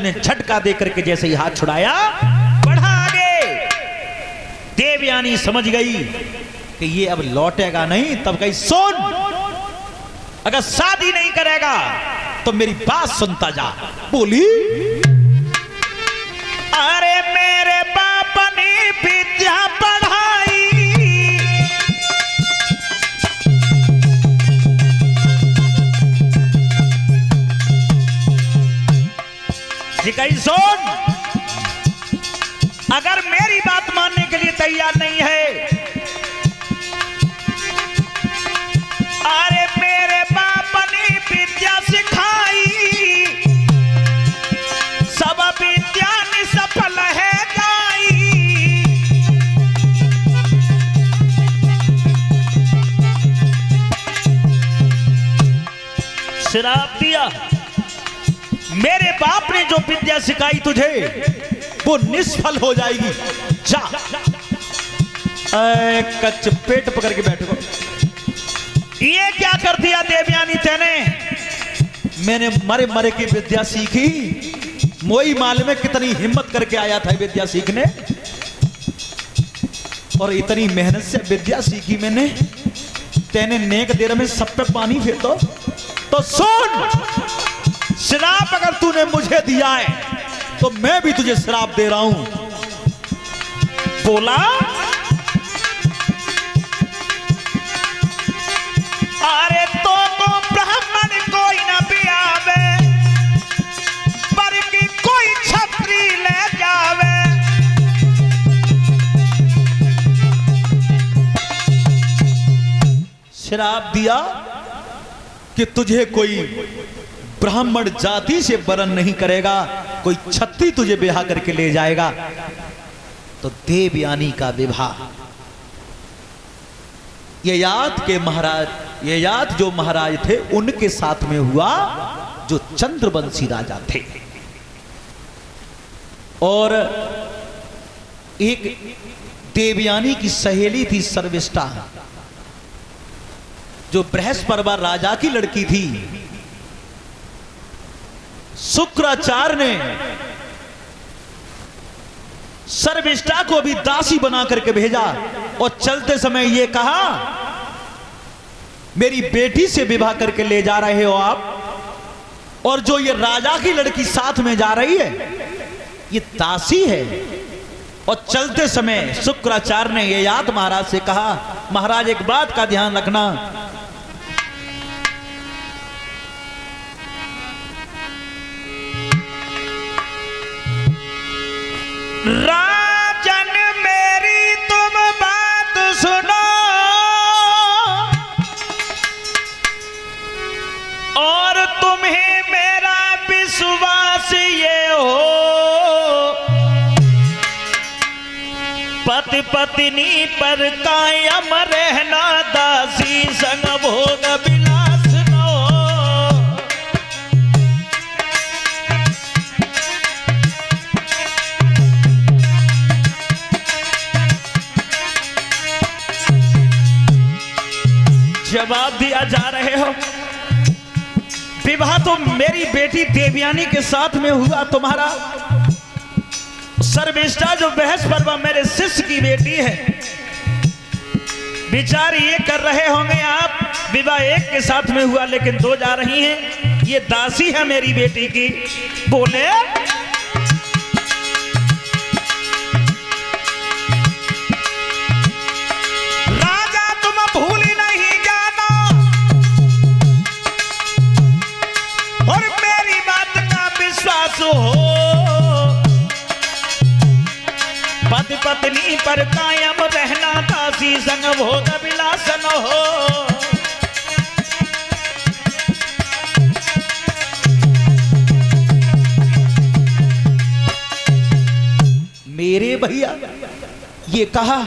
ने झटका देकर के जैसे ही हाथ छुड़ाया, बढ़ा आगे। देवयानी समझ गई कि ये अब लौटेगा नहीं। तब कही, सुन, अगर शादी नहीं करेगा तो मेरी बात सुनता जा। बोली, अरे मेरे बाप ने विद्या पढ़ाई, जी कही, सुन, अगर मेरी बात मानने के लिए तैयार नहीं है, अरे मेरे बाप ने विद्या सिखाई, सब विद्या निष्फल है जाई। श्राप दिया, मेरे बाप ने जो विद्या सिखाई तुझे वो निष्फल हो जाएगी। जा, कच्च पेट पकड़ के बैठो। ये क्या कर दिया देवयानी तेने? मैंने मरे मरे की विद्या सीखी, मोई माल में कितनी हिम्मत करके आया था विद्या सीखने, और इतनी मेहनत से विद्या सीखी मैंने, तेने नेक देर में सब पे पानी फेर दो। तो सुन, श्राप अगर तूने मुझे दिया है तो मैं भी तुझे श्राप दे रहा हूं। बोला, अरे तो ब्राह्मण कोई न पियावे, पर की कोई छत्री ले जावे। श्राप दिया कि तुझे कोई ब्राह्मण जाति से वरण नहीं करेगा, कोई छत्री तुझे ब्याह करके ले जाएगा। तो देवयानी का विवाह ययाति के महाराज, ययाति जो महाराज थे उनके साथ में हुआ, जो चंद्रवंशी राजा थे। और एक देवयानी की सहेली थी सर्विष्ठा, जो बृहस्पति राजा की लड़की थी। शुक्राचार्य ने सर्विष्ठा को भी दासी बना करके भेजा और चलते समय ये कहा, मेरी बेटी से विवाह करके ले जा रहे हो आप, और जो ये राजा की लड़की साथ में जा रही है ये दासी है। और चलते समय शुक्राचार्य ने ययाति महाराज से कहा, महाराज एक बात का ध्यान रखना, राजन मेरी तुम बात सुनो, और तुम्हें मेरा विश्वास ये हो, पति पत्नी पर कायम रहना, दासी संग भोग विलास न हो। जवाब दिया जा रहे हो, विवाह तो मेरी बेटी देवयानी के साथ में हुआ, तुम्हारा सर्विष्ठा जो बृहस्पति मेरे शिष्य की बेटी है, विचार ये कर रहे होंगे आप, विवाह एक के साथ में हुआ लेकिन दो जा रही हैं, ये दासी है मेरी बेटी की। बोले, पति पत्नी पर कायम रहना, दासी संग भोग विलास न हो। मेरे भैया ये कहा,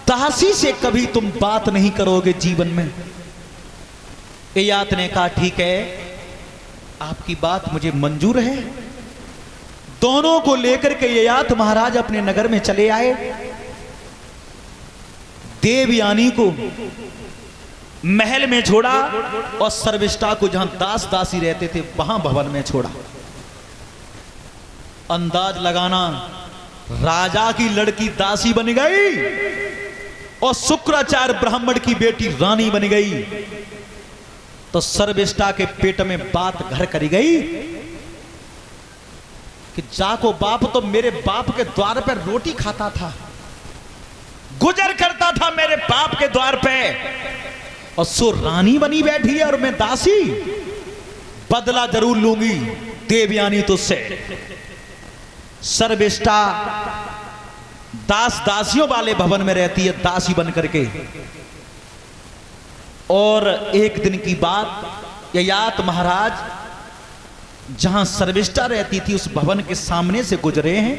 दासी से कभी तुम बात नहीं करोगे जीवन में। ययाति ने कहा, ठीक है, आपकी बात मुझे मंजूर है। दोनों को लेकर के ययाति महाराज अपने नगर में चले आए। देवयानी को महल में छोड़ा और सर्विष्ठा को जहां दास दासी रहते थे वहां भवन में छोड़ा। अंदाज लगाना, राजा की लड़की दासी बन गई और शुक्राचार्य ब्राह्मण की बेटी रानी बन गई, तो सर्विष्ठा के पेट में बात घर करी गई कि जाको बाप तो मेरे बाप के द्वार पर रोटी खाता था, गुजर करता था मेरे बाप के द्वार पे, और सो रानी बनी बैठी है और मैं दासी। बदला जरूर लूंगी देवयानी तुझसे। सर्विष्ठा दास दासियों वाले भवन में रहती है दासी बन करके। और एक दिन की बात, ययात महाराज जहां सर्विष्ठा रहती थी उस भवन के सामने से गुजरे हैं,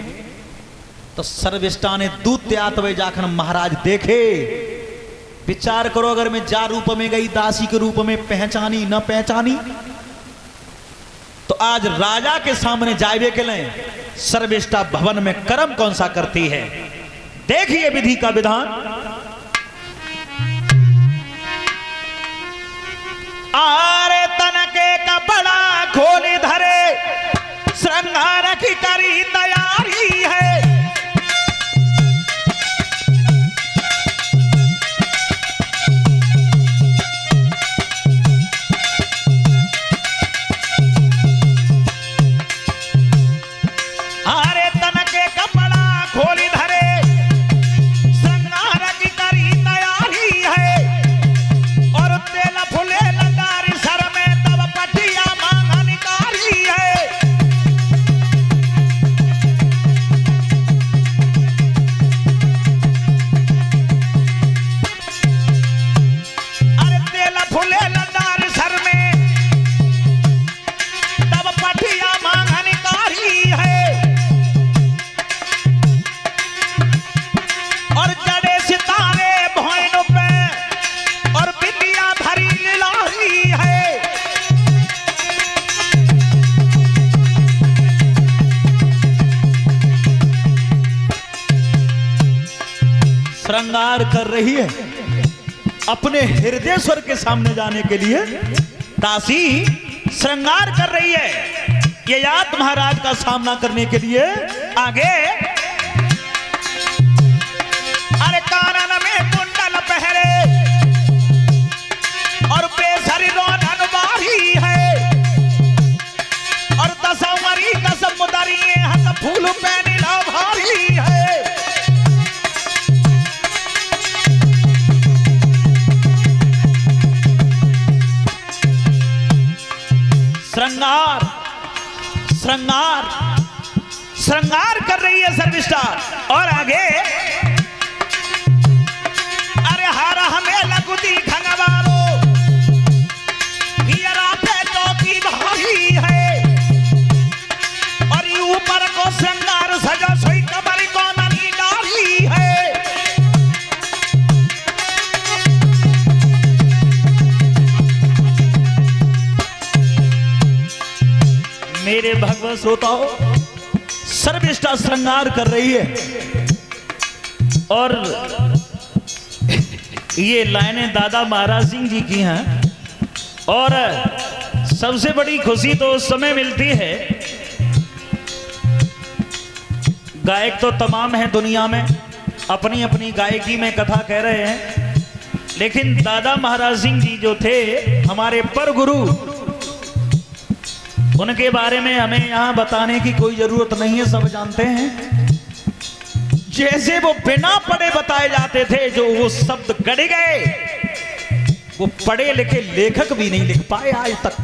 तो सर्विष्ठा ने दूत त्यात हुए जाकर महाराज देखे। विचार करो, अगर मैं जा रूप में गई दासी के रूप में, पहचानी न पहचानी, तो आज राजा के सामने जाए के लिए सर्विष्ठा भवन में कर्म कौन सा करती है। देखिए विधि का विधान। आरे तनके कपड़ा खोली धरे, श्रृंगार की करी तैयारी है। श्रृंगार कर रही है अपने हृदयेश्वर के सामने जाने के लिए। दासी श्रृंगार कर रही है ययात महाराज का सामना करने के लिए। आगे अरे कानन में कुंडल पहरे और बेसरी रोनन बारी है, और दसवरी कसम मुदरिए हत फूल पैनी ला भारी है। श्रृंगार श्रृंगार श्रृंगार कर रही है सर्विष्ठा। और आगे अरे हारा हमें लगुती खंगवारो, हीरा पे चौकी भारी है, और ऊपर को श्रृंगार सजा सोई कमर को नहीं डाली है। मेरे भगवत श्रोताओ, सर्विष्ठा श्रृंगार कर रही है। और ये लाइनें दादा महाराज सिंह जी की हैं। और सबसे बड़ी खुशी तो उस समय मिलती है, गायक तो तमाम हैं दुनिया में, अपनी अपनी गायकी में कथा कह रहे हैं, लेकिन दादा महाराज सिंह जी जो थे हमारे पर गुरु, उनके बारे में हमें यहां बताने की कोई जरूरत नहीं है, सब जानते हैं। जैसे वो बिना पढ़े बताए जाते थे, जो वो शब्द गढ़ गए, वो पढ़े लिखे लेखक भी नहीं लिख पाए आज तक।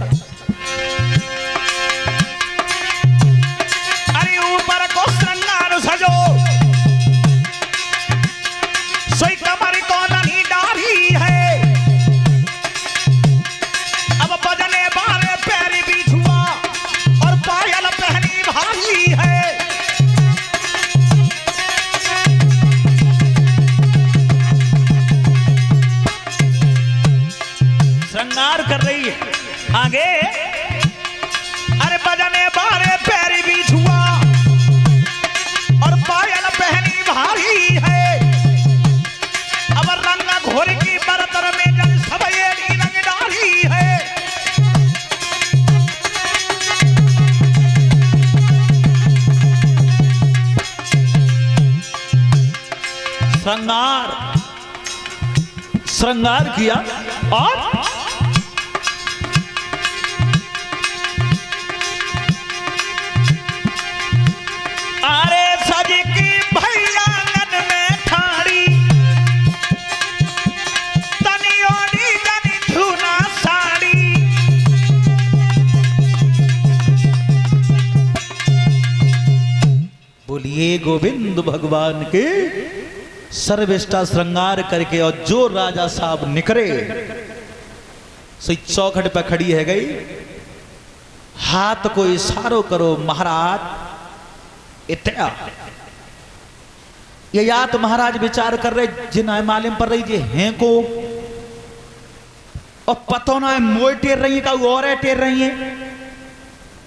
अरे ऊपर को श्रृंगार सजो, सोई कमर को नहीं डारी है, अब बजने बारे पैरी बिछुआ और पायल पहनी भारी है। श्रृंगार कर रही है। आगे श्रृंगार किया और अरे सज की भैया आंगन में ठाड़ी तनी ओढ़ी जनी धुना साड़ी बोलिए गोविंद भगवान के। सर्विष्टा श्रृंगार करके और जो राजा साहब निकले सही चौखट पर खड़ी है गई, हाथ को इशारो करो महाराज इत्या। ये या तो महाराज विचार कर रहे जिन मालूम पर रही जे हैं को और पतो ना मोय टेर रही है का और है टेर रही है।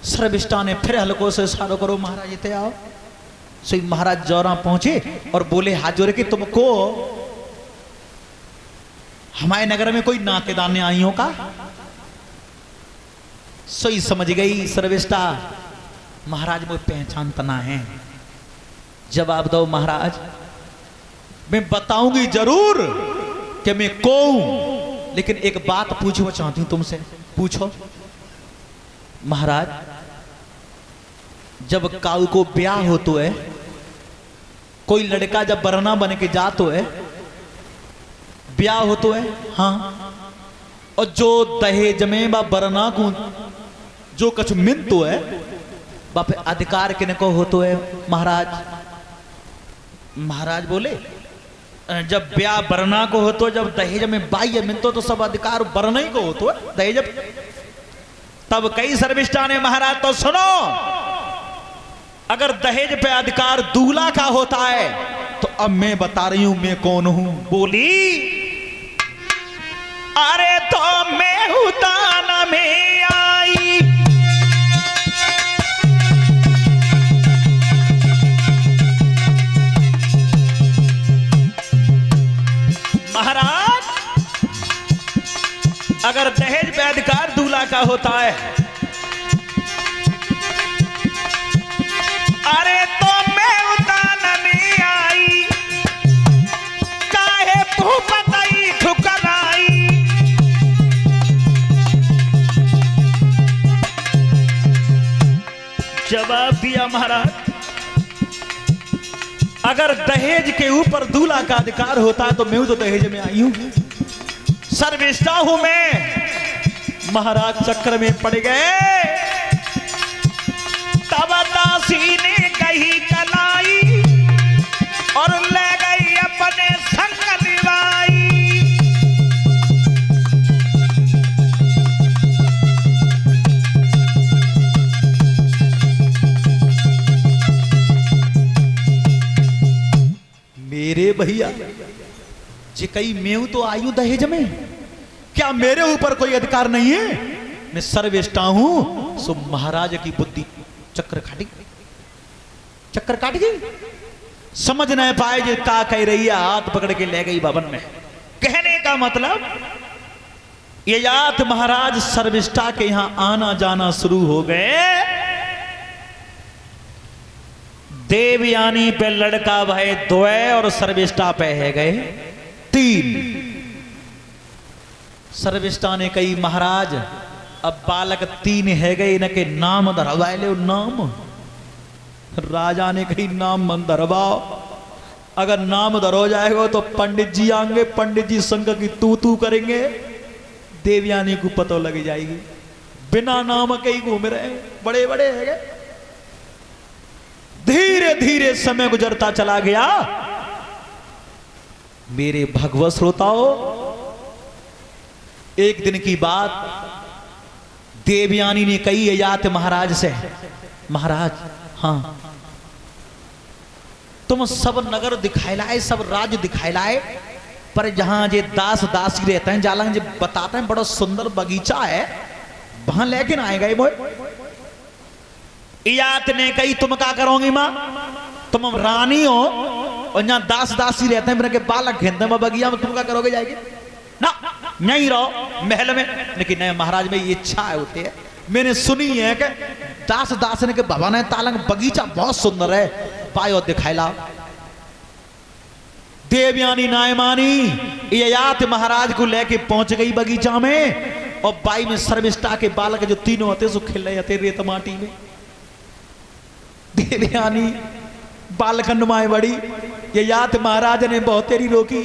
सर्विष्टा ने फिर हल्को से इशारो करो महाराज इत्या आओ। सही महाराज जौरा पहुंचे और बोले हाथ जोड़े कि तुमको हमारे नगर में कोई नातेदाने आई हो का। सही समझ गई सर्विष्टा महाराज मुझे पहचान तना है। जवाब दो महाराज। मैं बताऊंगी जरूर कि मैं कौन, लेकिन एक बात पूछना चाहती हूं तुमसे। पूछो महाराज। जब काऊ को ब्याह हो तो है, कोई लड़का जब बरना बन के जा तो है, ब्याह हो तो है हाँ, और जो दहेज में बा बरना को जो कुछ मिल तो है बाप अधिकार किन को हो तो है महाराज। महाराज बोले जब ब्याह बरना को हो तो, जब दहेज में बाह्य मिलतो तो सब अधिकार बरना ही को हो तो है दहेज। तब कई सर्विष्टा ने महाराज तो सुनो, अगर दहेज पे अधिकार दूल्हा का होता है तो अब मैं बता रही हूं मैं कौन हूं। बोली अरे तो मैं हूं ताना में आई, महाराज अगर दहेज पे अधिकार दूल्हा का होता है, अरे तो मैं उताना में आई, काहे भूपतई ठुकराई। जवाब दिया महाराज अगर दहेज के ऊपर दूल्हा का अधिकार होता तो मैं तो दहेज में आई हूं, सर्विष्टा हूं मैं। महाराज चक्र में पड़ गए। तब दासी ने कही कलाई और ले गई अपने संग निभाई। मेरे भैया जी कई मैं तो आई हूं दहेज में, क्या मेरे ऊपर कोई अधिकार नहीं है? मैं सर्विष्टा हूं। सो महाराज की बुद्धि चक्र काट गई, समझ नहीं पाए जो का कह रही है, हाथ पकड़ के ले गई भवन में। कहने का मतलब ये यात महाराज सर्विष्टा के यहां आना जाना शुरू हो गए। देवयानी पे लड़का भय 2 और सर्विष्टा पे है गए 3। सर्विष्टा ने कही महाराज अब बालक 3 है गए, इनके नाम धरवाए ले नाम। राजा ने कही नाम मन धरवाओ, अगर नाम धरो जाएगा तो पंडित जी आएंगे, पंडित जी संग की तू करेंगे, देवयानी को पता लग जाएगी। बिना नाम के ही घूम रहे बड़े बड़े है गए। धीरे धीरे समय गुजरता चला गया। मेरे भगवत श्रोताओ एक दिन की बात देवयानी ने कही ययाति महाराज से, महाराज हाँ तुम सब नगर दिखाई लाए, सब राज्य दिखाई लाए, पर जहां जे दास दासी रहते हैं जालंग जी बताते हैं बड़ा सुंदर बगीचा है, वहां लेकिन आएगा ये बोल। यात ने कही तुम क्या करोगी मां, तुम रानी हो और यहाँ दास दासी रहते हैं, मेरे के बालक खेलते हैं बगिया में, तुम क्या करोगे जाएगी ना, नहीं रहो महल में। लेकिन नहीं महाराज में ये इच्छा होती है, मैंने सुनी है कि दास दासन के भवन है तालंग बगीचा बहुत सुंदर है, पायो दिखाई लाओ। देवयानी नायमानी ययाति महाराज को लेके पहुंच गई बगीचा में, और बाई में शर्मिष्ठा के बालक जो तीनों आते सो खेल रहे थे रेत माटी में। देवयानी बालकन माए बड़ी, ययाति महाराज ने बहुत तेरी रोकी।